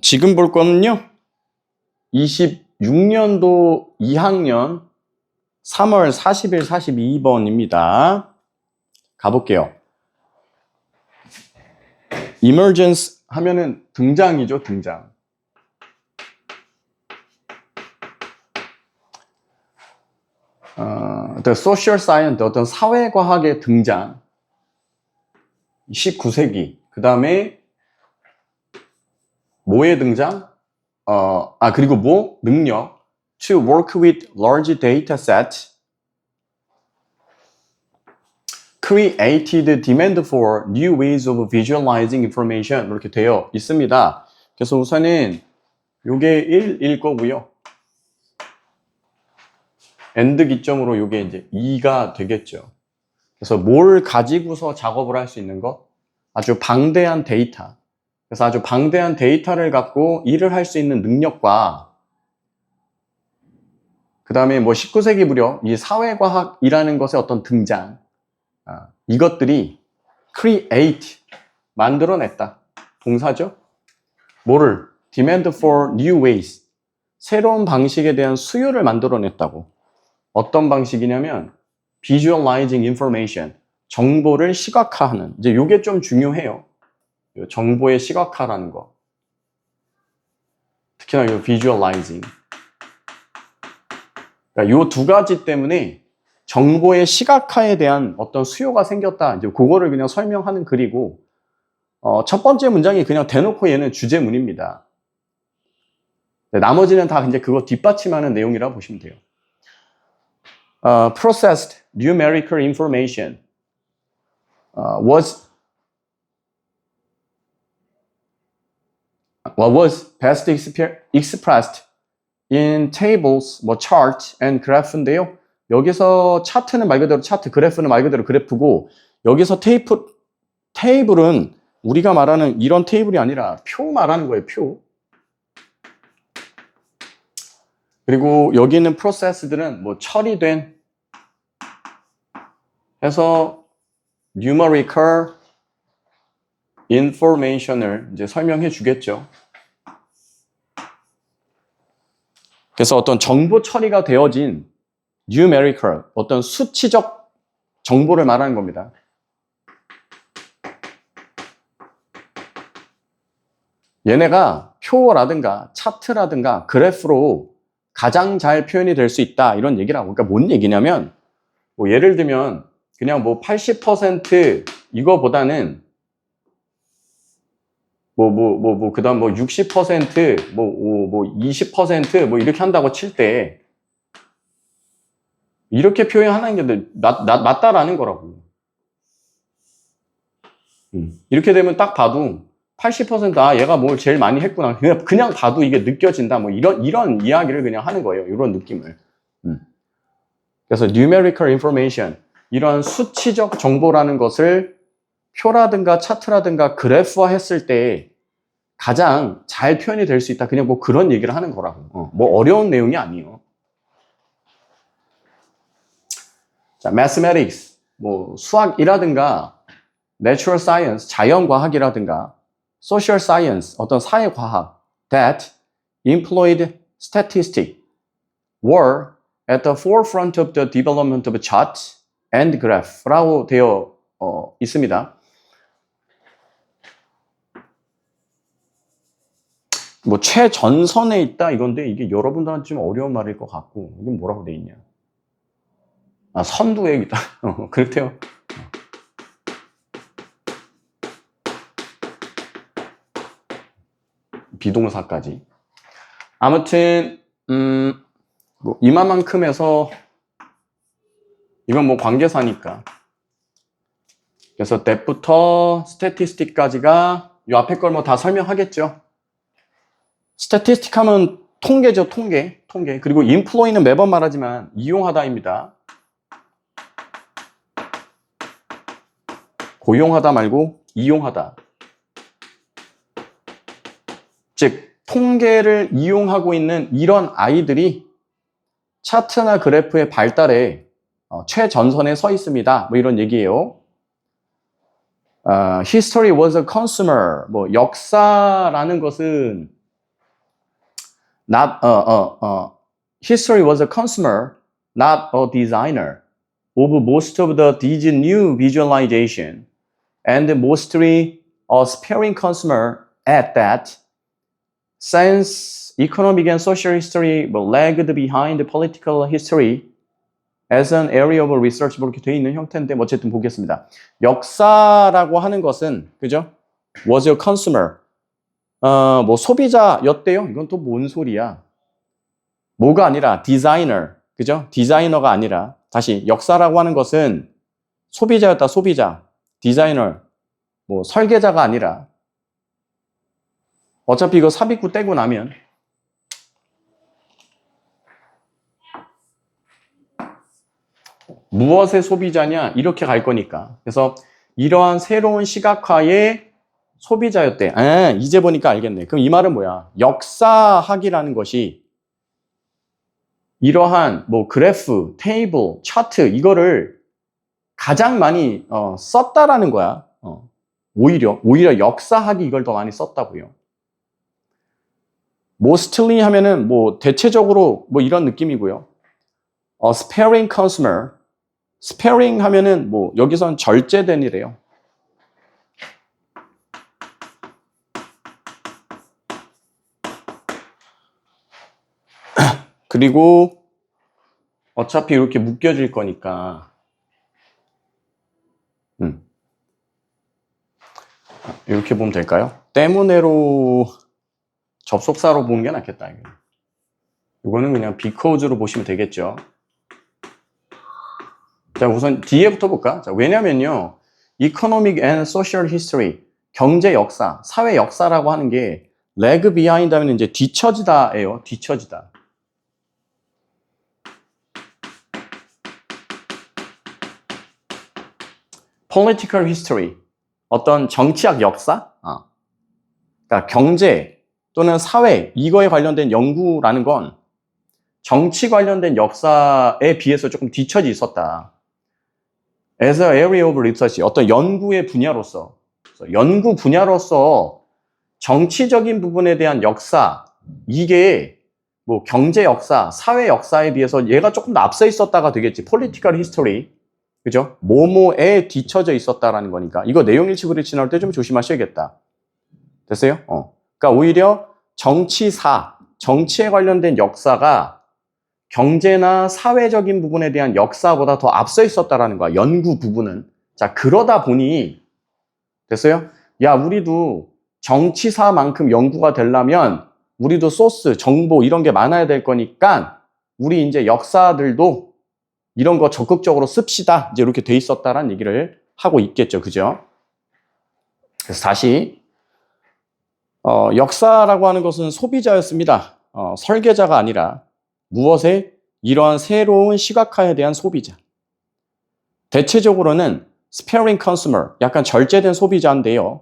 지금 볼 거는요. 26년도 2학년 3월 40일 42번입니다. 가볼게요. emergence 하면은 등장이죠, 등장. 어떤 social science, 어떤 사회과학의 등장. 19세기. 그 다음에 뭐의 등장? 그리고 뭐? 능력. To work with large data set. Created demand for new ways of visualizing information. 이렇게 되어 있습니다. 그래서 우선은 요게 1일 거고요. 엔드 기점으로 요게 이제 2가 되겠죠. 그래서 뭘 가지고서 작업을 할 수 있는 것? 아주 방대한 데이터. 그래서 아주 방대한 데이터를 갖고 일을 할 수 있는 능력과 그 다음에 뭐 19세기 무렵 이 사회과학이라는 것의 어떤 등장, 이것들이 create, 만들어냈다. 동사죠. 뭐를? demand for new ways, 새로운 방식에 대한 수요를 만들어냈다고. 어떤 방식이냐면 visualizing information, 정보를 시각화하는. 이제 이게 좀 중요해요. 정보의 시각화라는 거. 특히나 이 visualizing. 그러니까 이 두 가지 때문에 정보의 시각화에 대한 어떤 수요가 생겼다. 이제 그거를 그냥 설명하는 글이고, 첫 번째 문장이 그냥 대놓고 얘는 주제문입니다. 나머지는 다 이제 그거 뒷받침하는 내용이라고 보시면 돼요. Processed numerical information was best expressed in tables, chart and graph인데요. 여기서 차트는 말 그대로 차트, 그래프는 말 그대로 그래프고, 여기서 테이블은 우리가 말하는 이런 테이블이 아니라 표 말하는 거예요, 표. 그리고 여기 있는 processed는 처리된 해서 numerical information을 이제 설명해 주겠죠. 그래서 어떤 정보 처리가 되어진 numerical, 어떤 수치적 정보를 말하는 겁니다. 얘네가 표라든가 차트라든가 그래프로 가장 잘 표현이 될 수 있다, 이런 얘기를 하고. 그러니까 뭔 얘기냐면, 예를 들면 그냥 80% 이거보다는 그 다음 60%, 20% 이렇게 한다고 칠 때, 이렇게 표현하는 게 맞다라는 거라고. 이렇게 되면 딱 봐도 80% 얘가 뭘 제일 많이 했구나. 그냥 봐도 이게 느껴진다. 이런 이야기를 그냥 하는 거예요. 이런 느낌을. 그래서 numerical information, 이런 수치적 정보라는 것을 표라든가 차트라든가 그래프화 했을 때 가장 잘 표현이 될 수 있다. 그냥 그런 얘기를 하는 거라고. 어려운 내용이 아니에요. 자, mathematics, 수학이라든가 natural science, 자연과학이라든가 social science, 어떤 사회과학 that employed statistics were at the forefront of the development of chart and graph라고 되어 있습니다. 최전선에 있다 이건데, 이게 여러분들한테 좀 어려운 말일 것 같고, 이게 뭐라고 돼 있냐? 선두에 있다. 그렇대요. 비동사까지. 아무튼 이만큼에서 이건 관계사니까. 그래서 that부터 statistic까지가 이 앞에 걸 다 설명하겠죠. statistic 하면 통계죠, 통계. 그리고 employ는 매번 말하지만 이용하다입니다. 고용하다 말고 이용하다. 즉 통계를 이용하고 있는 이런 아이들이 차트나 그래프의 발달에 최전선에 서 있습니다. 이런 얘기예요. history was a consumer. 뭐 역사라는 것은 history was a consumer, not a designer of most of these new visualization, and mostly a sparing consumer at that. Since economic and social history lagged behind political history as an area of research, 이렇게 돼 있는 형태인데 어쨌든 보겠습니다. 역사라고 하는 것은 그죠? was a consumer. 뭐 소비자였대요. 이건 또 뭔 소리야? 뭐가 아니라 디자이너. 그죠? 디자이너가 아니라 다시 역사라고 하는 것은 소비자였다. 소비자. 디자이너. 뭐 설계자가 아니라 어차피 이거 삽입구 떼고 나면 무엇의 소비자냐 이렇게 갈 거니까. 그래서 이러한 새로운 시각화의 소비자였대. 이제 보니까 알겠네. 그럼 이 말은 뭐야? 역사학이라는 것이 이러한 뭐 그래프, 테이블, 차트 이거를 가장 많이 썼다라는 거야. 오히려 역사학이 이걸 더 많이 썼다고요. mostly 하면은 뭐 대체적으로 뭐 이런 느낌이고요. sparing consumer. sparing 하면은 뭐 여기선 절제된이래요. 그리고 어차피 이렇게 묶여질 거니까 이렇게 보면 될까요? 때문에로 접속사로 보는 게 낫겠다. 이거는 그냥 because로 보시면 되겠죠. 자, 우선 뒤에부터 볼까? 자, 왜냐면요. economic and social history, 경제 역사, 사회 역사라고 하는 게 lag behind 하면 이제 뒤처지다예요. 뒤처지다. political history, 어떤 정치학 역사? 그러니까 경제 또는 사회, 이거에 관련된 연구라는 건 정치 관련된 역사에 비해서 조금 뒤처져 있었다. As a area of research, 어떤 연구의 분야로서, 연구 분야로서 정치적인 부분에 대한 역사, 이게 뭐 경제 역사, 사회 역사에 비해서 얘가 조금 더 앞서 있었다가 되겠지. political history. 그죠? 뭐뭐에 뒤처져 있었다라는 거니까. 이거 내용 일치 브리치 나올 때 좀 조심하셔야겠다. 됐어요? 그러니까 오히려 정치사, 정치에 관련된 역사가 경제나 사회적인 부분에 대한 역사보다 더 앞서 있었다라는 거야. 연구 부분은. 자, 그러다 보니 됐어요? 야, 우리도 정치사만큼 연구가 되려면 우리도 소스, 정보 이런 게 많아야 될 거니까 우리 이제 역사들도 이런 거 적극적으로 씁시다. 이제 이렇게 돼 있었다라는 얘기를 하고 있겠죠. 그죠? 그래서 다시 역사라고 하는 것은 소비자였습니다. 설계자가 아니라 무엇에 이러한 새로운 시각화에 대한 소비자. 대체적으로는 sparing consumer, 약간 절제된 소비자인데요.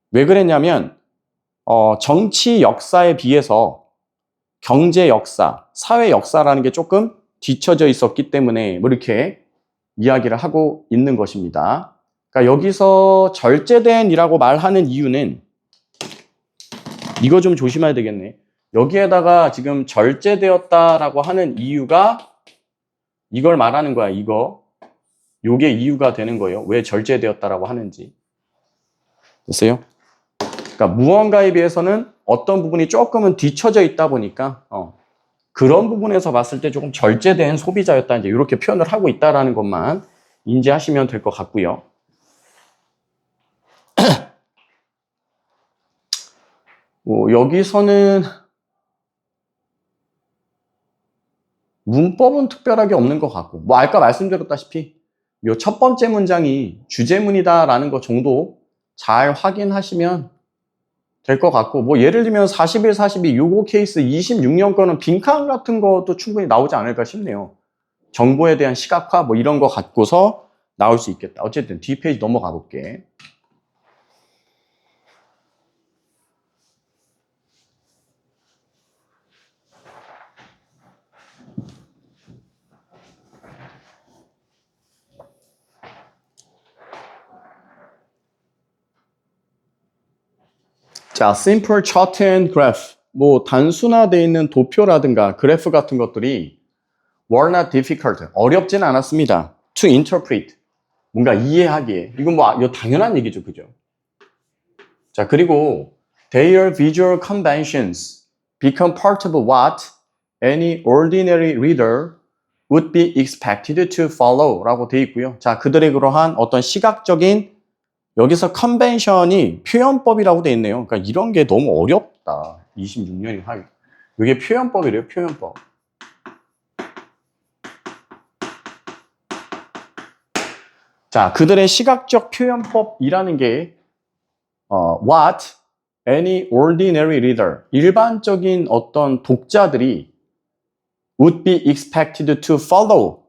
왜 그랬냐면 정치 역사에 비해서 경제 역사, 사회 역사라는 게 조금 뒤처져 있었기 때문에 뭐 이렇게 이야기를 하고 있는 것입니다. 그러니까 여기서 절제된이라고 말하는 이유는 이거 좀 조심해야 되겠네. 여기에다가 지금 절제되었다라고 하는 이유가 이걸 말하는 거야. 요게 이유가 되는 거예요. 왜 절제되었다라고 하는지. 됐어요? 그러니까 무언가에 비해서는 어떤 부분이 조금은 뒤처져 있다 보니까 그런 부분에서 봤을 때 조금 절제된 소비자였다. 이제 이렇게 표현을 하고 있다라는 것만 인지하시면 될 것 같고요. 여기서는 문법은 특별하게 없는 것 같고, 뭐 아까 말씀드렸다시피 요 첫 번째 문장이 주제문이다라는 것 정도 잘 확인하시면 될 것 같고, 뭐 예를 들면 41, 42 요거 케이스 26년 거는 빈칸 같은 것도 충분히 나오지 않을까 싶네요. 정보에 대한 시각화 뭐 이런 거 갖고서 나올 수 있겠다. 어쨌든 뒷페이지 넘어가 볼게. 자, simple chart and graph. 뭐 단순화되어 있는 도표라든가 그래프 같은 것들이 were not difficult. 어렵진 않았습니다. to interpret. 뭔가 이해하기에. 이건 뭐 이거 당연한 얘기죠. 그죠? 자, 그리고 their visual conventions become part of what any ordinary reader would be expected to follow 라고 되어 있고요. 자, 그들의 그러한 어떤 시각적인 여기서 컨벤션이 표현법이라고 되어 있네요. 그러니까 이런 게 너무 어렵다. 26년이 하기. 이게 표현법이래요. 표현법. 자, 그들의 시각적 표현법이라는 게 what any ordinary reader, 일반적인 어떤 독자들이 would be expected to follow,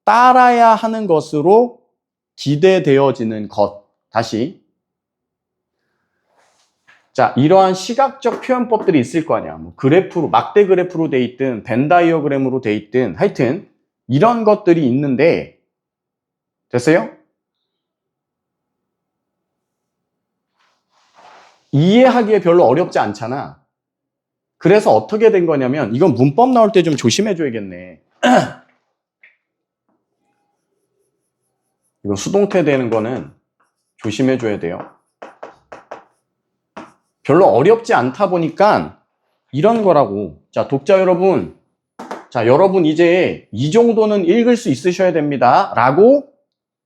따라야 하는 것으로 기대되어지는 것. 다시. 자, 이러한 시각적 표현법들이 있을 거 아니야. 뭐 그래프로, 막대 그래프로 돼 있든, 벤 다이어그램으로 돼 있든, 하여튼, 이런 것들이 있는데, 됐어요? 이해하기에 별로 어렵지 않잖아. 그래서 어떻게 된 거냐면, 이건 문법 나올 때 좀 조심해줘야겠네. 이거 수동태 되는 거는 조심해줘야 돼요. 별로 어렵지 않다 보니까 이런 거라고. 자, 독자 여러분. 자, 여러분 이제 이 정도는 읽을 수 있으셔야 됩니다. 라고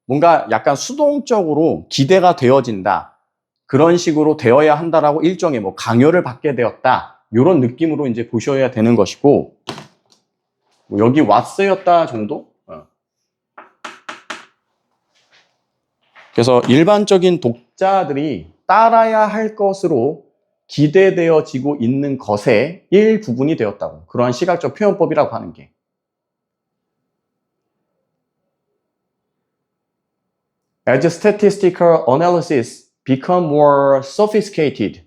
뭔가 약간 수동적으로 기대가 되어진다. 그런 식으로 되어야 한다라고 일종의 뭐 강요를 받게 되었다. 이런 느낌으로 이제 보셔야 되는 것이고, 뭐 여기 왓쓰였다 정도? 그래서 일반적인 독자들이 따라야 할 것으로 기대되어지고 있는 것의 일부분이 되었다고. 그러한 시각적 표현법이라고 하는 게. As statistical analysis become more sophisticated,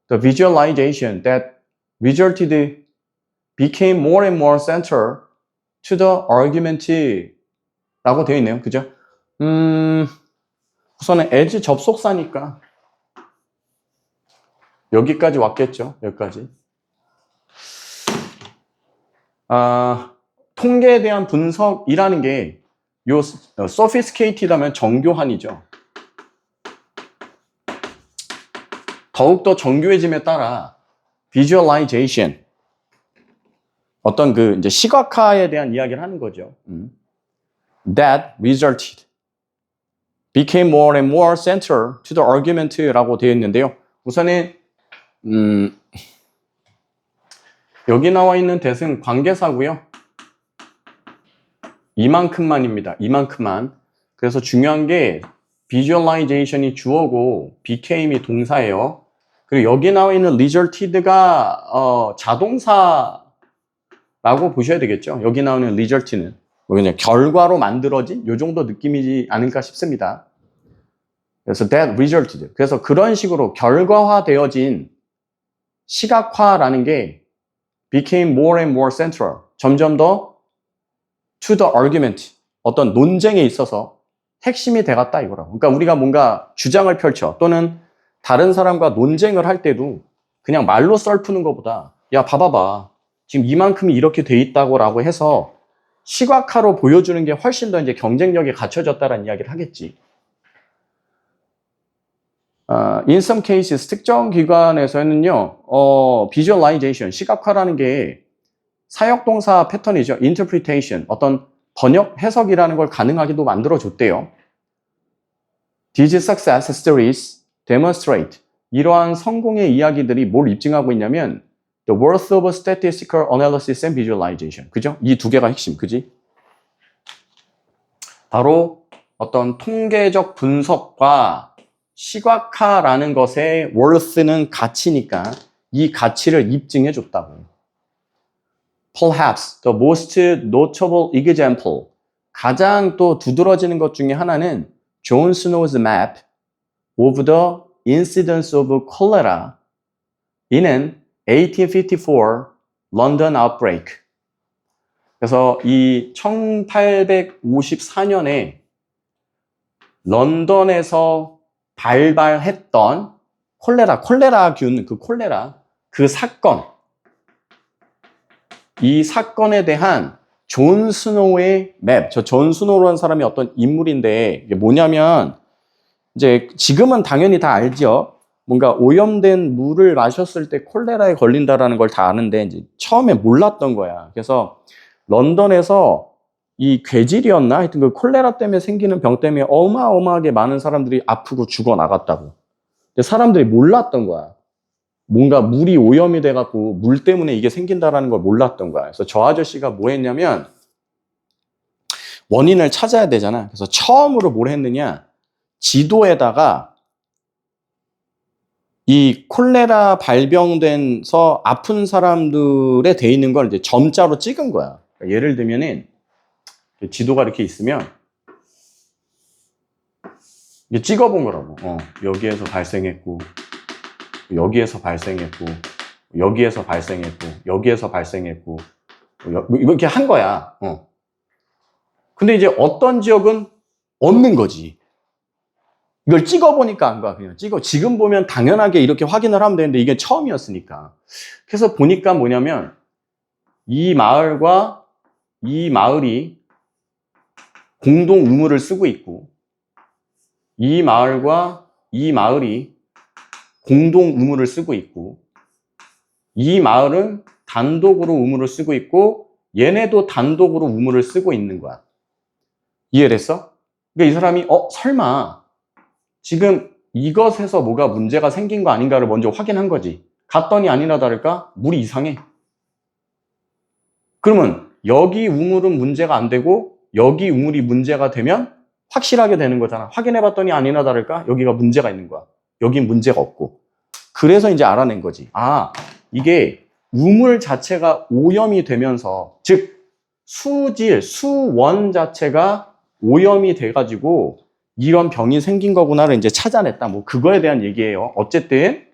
the visualization that resulted became more and more central to the argument 라고 되어 있네요. 그죠? 우선은 as 접속사니까 여기까지 왔겠죠. 여기까지. 통계에 대한 분석이라는 게 요 sophisticated 하면 정교한이죠. 더욱더 정교해짐에 따라 visualization, 어떤 그 이제 시각화에 대한 이야기를 하는 거죠. That resulted became more and more central to the argument라고 되어 있는데요. 우선은 여기 나와 있는 that은 관계사고요. 이만큼만입니다. 이만큼만. 그래서 중요한 게 visualization이 주어고 became이 동사예요. 그리고 여기 나와 있는 resulted가 자동사라고 보셔야 되겠죠. 여기 나오는 result는 뭐 그냥 결과로 만들어진 요 정도 느낌이지 않을까 싶습니다. 그래서 that resulted. 그래서 그런 식으로 결과화되어진 시각화라는 게 became more and more central. 점점 더 to the argument. 어떤 논쟁에 있어서 핵심이 돼갔다 이거라고. 그러니까 우리가 뭔가 주장을 펼쳐 또는 다른 사람과 논쟁을 할 때도 그냥 말로 썰푸는 것보다 야 봐봐봐. 지금 이만큼이 이렇게 돼 있다고 라고 해서 시각화로 보여주는 게 훨씬 더 이제 경쟁력이 갖춰졌다라는 이야기를 하겠지. In some cases, 특정 기관에서는요, visualization, 시각화라는 게 사역동사 패턴이죠. interpretation, 어떤 번역, 해석이라는 걸 가능하게도 만들어줬대요. These success stories demonstrate, 이러한 성공의 이야기들이 뭘 입증하고 있냐면 the worth of statistical analysis and visualization. 그죠? 이 두 개가 핵심, 그지? 바로 어떤 통계적 분석과 시각화라는 것의 worth는 가치니까 이 가치를 입증해 줬다고. Perhaps the most notable example, 가장 또 두드러지는 것 중에 하나는 존 스노우's map of the incidence of cholera in an 1854 London outbreak. 그래서 이 1854년에 런던에서 발발했던 콜레라균, 그 콜레라, 그 사건, 이 사건에 대한 존 스노우의 맵, 저 존 스노우라는 사람이 어떤 인물인데, 이게 뭐냐면, 이제 지금은 당연히 다 알죠. 뭔가 오염된 물을 마셨을 때 콜레라에 걸린다라는 걸 다 아는데, 이제 처음에 몰랐던 거야. 그래서 런던에서 이 괴질이었나? 하여튼 그 콜레라 때문에 생기는 병 때문에 어마어마하게 많은 사람들이 아프고 죽어 나갔다고. 근데 사람들이 몰랐던 거야. 뭔가 물이 오염이 돼갖고 물 때문에 이게 생긴다라는 걸 몰랐던 거야. 그래서 저 아저씨가 뭐 했냐면 원인을 찾아야 되잖아. 그래서 처음으로 뭘 했느냐? 지도에다가 이 콜레라 발병돼서 아픈 사람들에 돼 있는 걸 이제 점자로 찍은 거야. 그러니까 예를 들면은 지도가 이렇게 있으면 이게 찍어본 거라고. 여기에서 발생했고, 여기에서 발생했고, 여기에서 발생했고, 여기에서 발생했고, 이렇게 한 거야. 근데 이제 어떤 지역은 없는 거지. 이걸 찍어보니까 안 가. 그냥 지금 보면 당연하게 이렇게 확인을 하면 되는데 이게 처음이었으니까. 그래서 보니까 뭐냐면 이 마을과 이 마을이 공동 우물을 쓰고 있고 이 마을과 이 마을이 공동 우물을 쓰고 있고 이 마을은 단독으로 우물을 쓰고 있고 얘네도 단독으로 우물을 쓰고 있는 거야. 이해됐어? 그러니까 이 사람이 설마 지금 이것에서 뭐가 문제가 생긴 거 아닌가를 먼저 확인한 거지. 갔더니 아니나 다를까 물이 이상해. 그러면 여기 우물은 문제가 안 되고 여기 우물이 문제가 되면 확실하게 되는 거잖아. 확인해 봤더니 아니나 다를까 여기가 문제가 있는 거야. 여긴 문제가 없고. 그래서 이제 알아낸 거지. 아, 이게 우물 자체가 오염이 되면서 즉 수질, 수원 자체가 오염이 돼가지고 이런 병이 생긴 거구나를 이제 찾아냈다. 뭐 그거에 대한 얘기예요. 어쨌든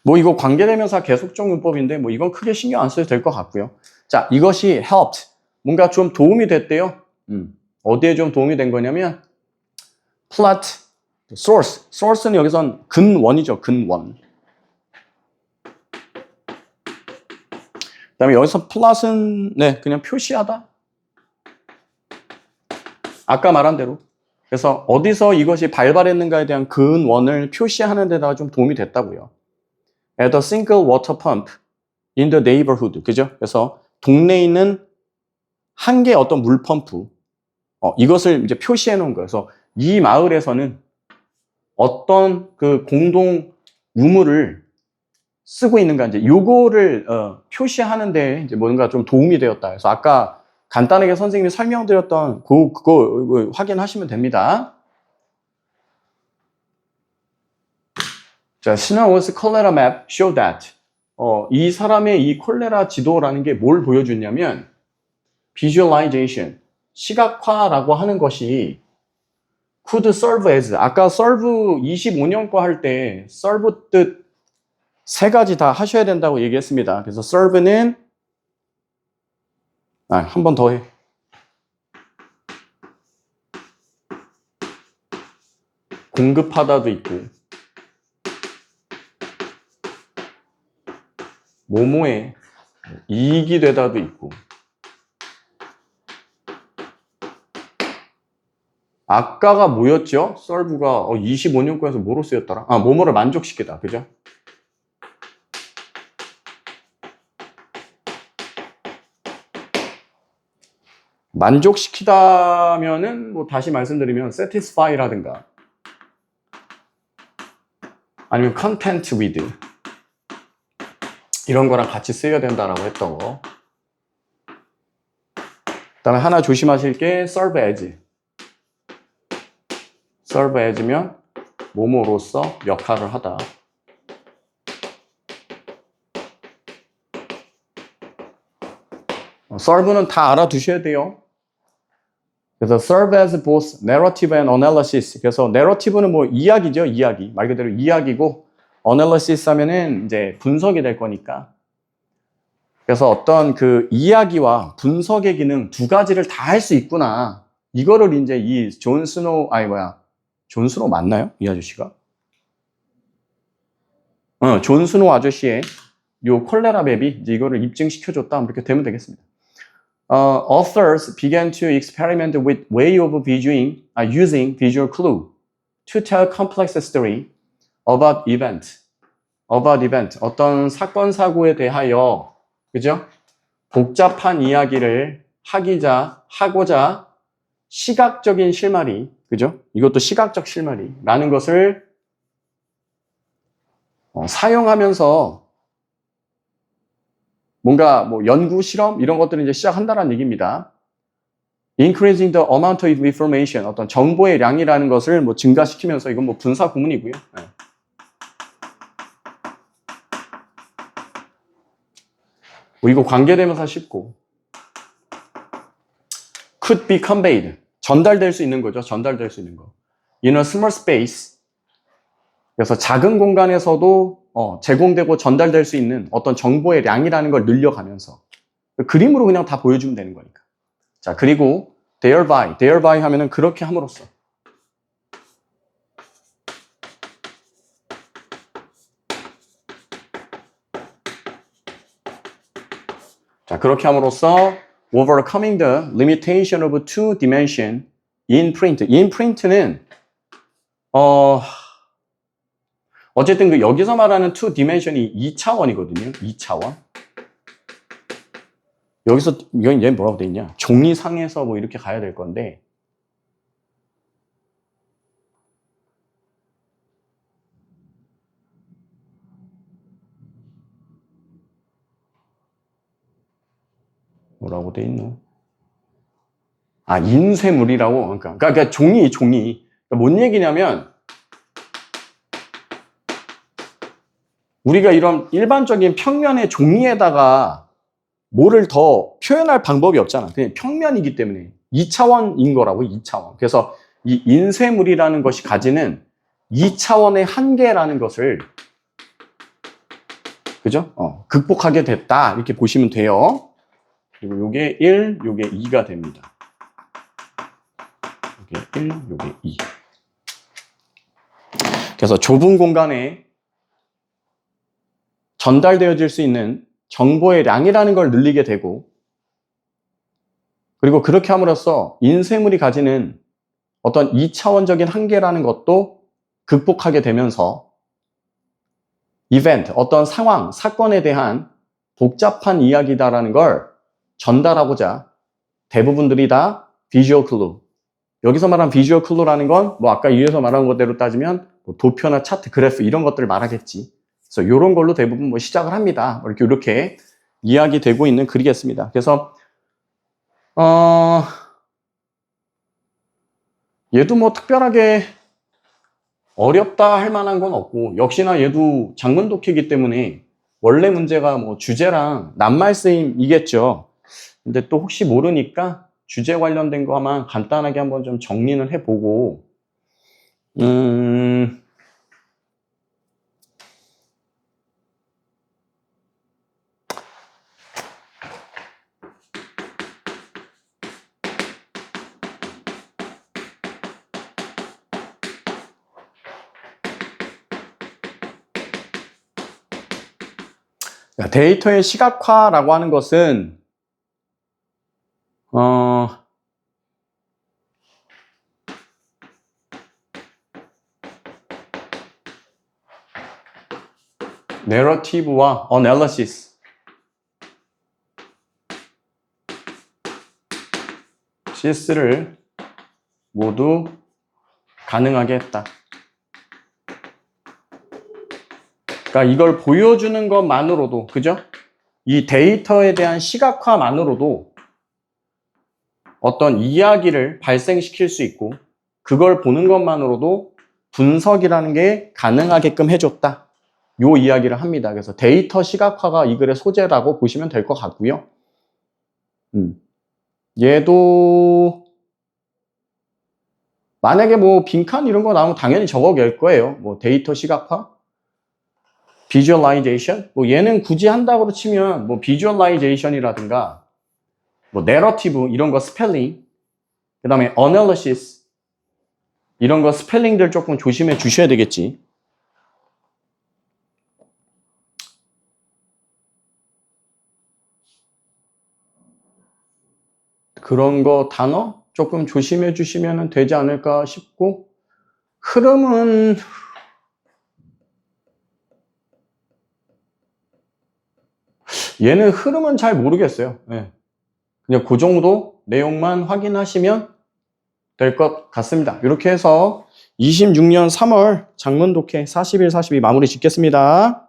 뭐 이거 관계대명사 계속적 용법인데 뭐 이건 크게 신경 안 써도 될 것 같고요. 자, 이것이 helped. 뭔가 좀 도움이 됐대요. 어디에 좀 도움이 된 거냐면 plot, source. source는 여기선 근원이죠. 근원. 그다음에 여기서 plot은 네, 그냥 표시하다. 아까 말한 대로. 그래서 어디서 이것이 발발했는가에 대한 근원을 표시하는 데다가 좀 도움이 됐다고요. At a single water pump in the neighborhood. 그죠? 그래서 동네에 있는 한 개의 어떤 물펌프. 이것을 이제 표시해 놓은 거예요. 그래서 이 마을에서는 어떤 그 공동 우물을 쓰고 있는가 이제 요거를 표시하는데 이제 뭔가 좀 도움이 되었다. 그래서 아까 간단하게 선생님이 설명드렸던 그거 확인하시면 됩니다. 자, Snow's cholera map show that 이 사람의 이 콜레라 지도라는 게 뭘 보여주냐면 visualization, 시각화라고 하는 것이 could serve as 아까 serve 25년 거 할 때 serve 뜻 세 가지 다 하셔야 된다고 얘기했습니다. 그래서 serve는 한 번 더 해. 공급하다도 있고 뭐뭐에 이익이 되다도 있고 아까가 뭐였죠? serve가 25년 거에서 뭐로 쓰였더라? 뭐뭐를 만족시키다. 그죠? 만족시키다면은 뭐 다시 말씀드리면 satisfy라든가 아니면 content with 이런 거랑 같이 쓰여야 된다라고 했던 거. 그다음에 하나 조심하실 게 serve as. serve as면 뭐뭐로서 역할을 하다. serve는 다 알아두셔야 돼요. 그래서 serve as both narrative and analysis. 그래서 narrative는 뭐 이야기죠, 이야기. 말 그대로 이야기고 analysis 하면은 이제 분석이 될 거니까. 그래서 어떤 그 이야기와 분석의 기능 두 가지를 다 할 수 있구나. 이거를 이제 이 존 스노우, 존 스노우 맞나요? 이 아저씨가? 존 스노우 아저씨의 요 콜레라 맵이 이제 이거를 입증시켜줬다. 이렇게 되면 되겠습니다. Authors began to experiment with way of using visual clue to tell complex story about event. 어떤 사건, 사고에 대하여, 그죠? 복잡한 이야기를 하고자 시각적인 실마리, 그죠? 이것도 시각적 실마리라는 것을 사용하면서 뭔가 뭐 연구, 실험 이런 것들을 이제 시작한다는 얘기입니다. Increasing the amount of information, 어떤 정보의 양이라는 것을 뭐 증가시키면서 이건 뭐 분사 구문이고요. 네. 뭐 이거 관계대명사 쉽고 could be conveyed, 전달될 수 있는 거죠. 전달될 수 있는 거. In a small space, 그래서 작은 공간에서도 제공되고 전달될 수 있는 어떤 정보의 양이라는 걸 늘려가면서 그림으로 그냥 다 보여주면 되는 거니까. 자, 그리고 thereby 하면은 그렇게 함으로써. 자, 그렇게 함으로써 overcoming the limitation of two dimension in print. in print는 어쨌든 그 여기서 말하는 two dimension이 2차원이거든요. 2차원. 여기서 이건 얘 뭐라고 돼 있냐? 종이상에서 뭐 이렇게 가야 될 건데. 뭐라고 돼 있노? 인쇄물이라고. 그러니까 종이. 그러니까 뭔 얘기냐면 우리가 이런 일반적인 평면의 종이에다가 뭐를 더 표현할 방법이 없잖아. 그냥 평면이기 때문에 2차원인 거라고, 2차원. 그래서 이 인쇄물이라는 것이 가지는 2차원의 한계라는 것을, 그죠? 극복하게 됐다. 이렇게 보시면 돼요. 그리고 요게 1, 요게 2가 됩니다. 요게 1, 요게 2. 그래서 좁은 공간에 전달되어질 수 있는 정보의 양이라는 걸 늘리게 되고, 그리고 그렇게 함으로써 인쇄물이 가지는 어떤 2차원적인 한계라는 것도 극복하게 되면서 이벤트, 어떤 상황, 사건에 대한 복잡한 이야기다라는 걸 전달하고자 대부분들이 다 비주얼 클루. 여기서 말한 비주얼 클루라는 건 뭐 아까 위에서 말한 것대로 따지면 뭐 도표나 차트, 그래프 이런 것들을 말하겠지. 그래서 이런 걸로 대부분 뭐 시작을 합니다. 이렇게 이야기되고 있는 글이겠습니다. 그래서 얘도 뭐 특별하게 어렵다 할 만한 건 없고, 역시나 얘도 장문 독해이기 때문에 원래 문제가 뭐 주제랑 낱말 쓰임이겠죠. 근데 또 혹시 모르니까 주제 관련된 거만 간단하게 한번 좀 정리는 해보고, 데이터의 시각화라고 하는 것은 내러티브와 어널리시스를 모두 가능하게 했다. 그러니까 이걸 보여주는 것만으로도, 그죠? 이 데이터에 대한 시각화만으로도 어떤 이야기를 발생시킬 수 있고, 그걸 보는 것만으로도 분석이라는 게 가능하게끔 해줬다. 요 이야기를 합니다. 그래서 데이터 시각화가 이 글의 소재라고 보시면 될 것 같고요. 얘도 만약에 뭐 빈칸 이런 거 나오면 당연히 적어낼 거예요. 뭐 데이터 시각화, 비주얼라이제이션, 뭐 얘는 굳이 한다고 치면 뭐 비주얼라이제이션이라든가 뭐 내러티브 이런 거 스펠링, 그 다음에 analysis. 이런 거 스펠링들 조금 조심해 주셔야 되겠지. 그런 거 단어 조금 조심해 주시면 되지 않을까 싶고, 흐름은 얘는 흐름은 잘 모르겠어요. 네. 그냥 그 정도 내용만 확인하시면 될 것 같습니다. 이렇게 해서 26년 3월 장문 독해 41, 42 마무리 짓겠습니다.